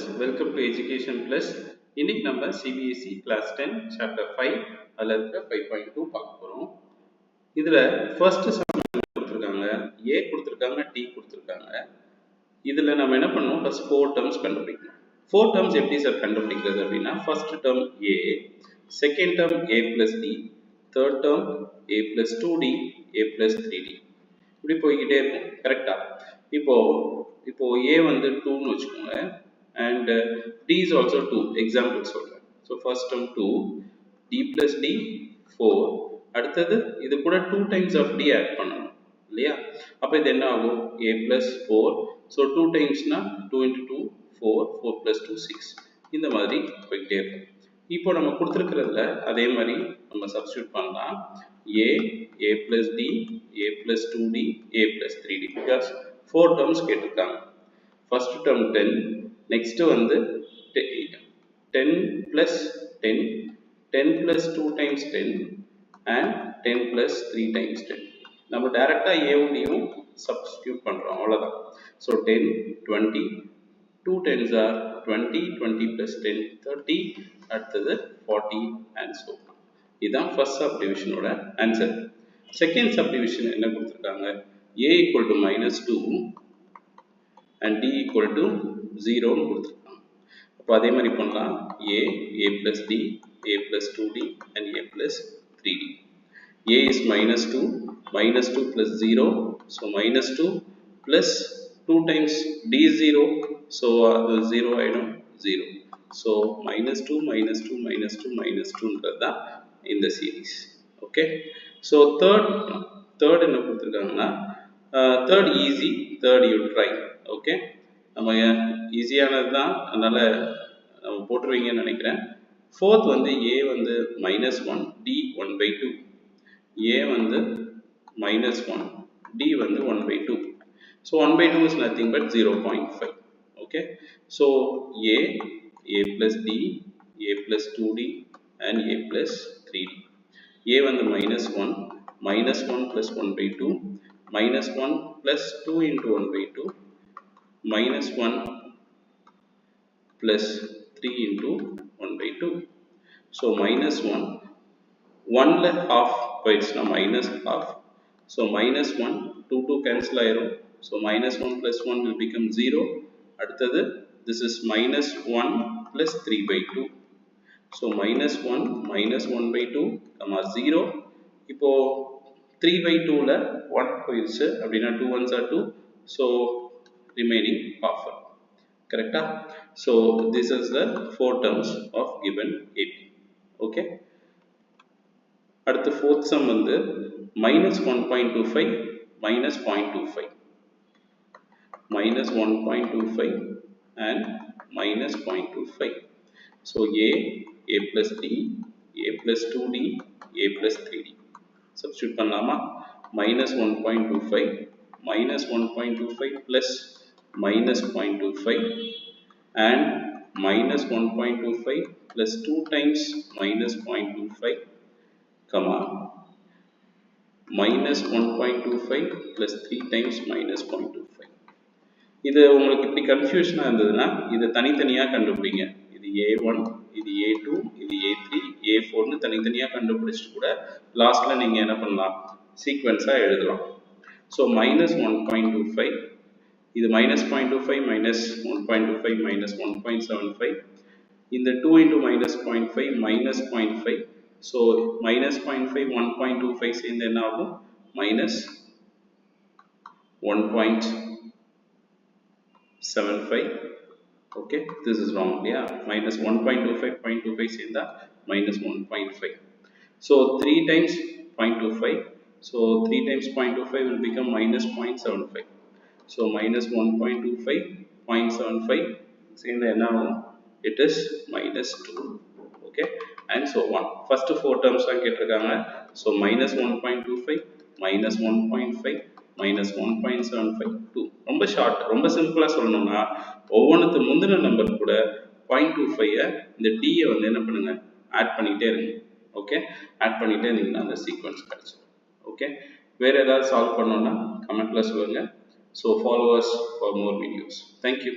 students, welcome to Education Plus. இன்னைக்கு நம்ம CBSE Class 10 Chapter 5 அதில் இருக்கிற 5.2 பார்க்க போகிறோம். இதில் ஃபர்ஸ்ட் சம் கொடுத்துருக்காங்க, A கொடுத்துருக்காங்க, D கொடுத்துருக்காங்க. இதில் நம்ம என்ன பண்ணணும், ஃபர்ஸ்ட் 4 terms கண்டுபிடிக்கணும். 4 terms எப்படி சார் கண்டுபிடிக்கிறது அப்படின்னா, first term A, second term A plus D, third term A plus 2D, A plus 3D. இப்படி போய்கிட்டே இருக்கும். கரெக்டா? இப்போ A வந்து 2 னு வச்சுக்கோங்க and D is also 2. Example சொல்றேன். So first term 2, D plus D 4. அடுத்தது இது கூட 2 times of D add பண்ணணும் இல்லையா? அப்ப இது என்ன ஆகும்? A plus 4. So 2 times னா 2 into 2 4, 4 plus 2 6. இந்த மாதிரி போய்கிட்டே இருக்கும். இப்போ நம்ம கொடுத்துருக்கிறதுல அதே மாதிரி நம்ம சப்ஸ்டியூட் பண்ணலாம். A plus D, A plus 2D, A plus 3D because 4 terms கேட்டிருக்காங்க. First term 10, next வந்து 10 plus 10, 10 plus 2 times 10 and 10 plus 3 times 10. நம்ம டைரக்டா A-யும் சப்ஸ்டியூட் பண்றோம், அவ்வளவுதான். So 10, 20, 2 10s are 20, 20 plus 10, 30, அடுத்தது 40 and so on. இதுதான் first subdivision ஓட ஆன்சர். செகண்ட் subdivision என்ன கொடுத்திருக்காங்க? A equal to minus 2 and D equal to 0 னு கொடுத்திருக்காங்க. அப்போ அதே மாதிரி பண்ணலாம். A plus D, A plus 2D and A plus 3D. A is minus 2 plus 0, so minus 2 plus 2 times D is 0, so 0 item 0. So minus 2 minus 2 minus 2 minus 2 ன்றதுதான் இந்த series. Okay, so third என்ன கொடுத்துருக்காங்கன்னா, third easy, third you try. Okay, நம்ம ஈஸியானது தான், அதனால நம்ம போட்டுருவீங்கன்னு நினைக்கிறேன். Fourth வந்து A வந்து -1, D 1/2. A வந்து -1, D வந்து 1/2. So 1/2 is nothing but 0.5. Okay, so A plus D, A plus 2D and A plus 3D. A வந்து -1 plus 1/2, -1 plus 2 into 1/2, -1 plus 3 into 1/2. So -1, 1ல half போயிடுச்சுன்னா minus half. So -1, 2 cancel ஆயிரும். So -1 plus 1 will become 0. அடுத்தது this is -1 plus 3/2. So -1 minus 1/2, 0. இப்போ 3/2ல 1 போயிடுச்சு அப்படின்னா 2 ones are 2. So remaining half. கரெக்டா? So this is the 4 terms of given AP. Okay. அடுத்து fourth sum வந்து -1.25 minus 0.25, -1.25 and minus 0.25. So A plus D, A plus 2D, A plus 3D. Substitute பண்ணலாமா? -1.25 minus 1.25 plus minus 0.25 and minus 1.25 plus 2 times minus 0.25, comma minus 1.25 plus 3 times minus 0.25. இது உங்களுக்கு இப்படி கன்ஃபியூஷனா இருந்ததுன்னா இதை தனித்தனியா கண்டுபிடிங்க. இது A1, இது A2, இது A3, A4 னு தனித்தனியா கண்டுபிடிச்சிட்டு கூட லாஸ்ட்ல நீங்க என்ன பண்ணலாம், சீக்வென்ஸா எழுதலாம். ஸோ -1.25, இது -0.25 -1.25 -1.75, இந்த 2 into -0.5 -0.5. ஸோ -0.5 1.25 சேர்ந்து என்ன ஆகும்? -1.75. Okay, this is wrong. Yeah, -1.25 0.25 சேர்ந்தா -1.5. So 3 times 0.25. So 3 times 0.25 will become -0.75. So -1.25 0.75 சேர்ந்தா என்ன ஆகும்? It is -2. Okay, and so on. First 4 terms தான் கேட்டிருக்காங்க. So -1.25 -1.5 -1.75 2. ரொம்ப ஷார்ட், ரொம்ப சிம்பிளா சொல்லணும்னா ஒவ்வொன்றுக்கு முந்தின நம்பர் கூட 0.25 இந்த D வந்து என்ன பண்ணுங்க, ஆட் பண்ணிட்டே இருங்க. ஓகே, ஆட் பண்ணிட்டே இருந்தீங்கன்னா அந்த சீக்வென்ஸ் கிடைச்சிடும். ஓகே, வேற ஏதாவது சால்வ் பண்ணணும்னா கமெண்ட்ல சொல்லுங்க. So follow us for more videos. Thank you.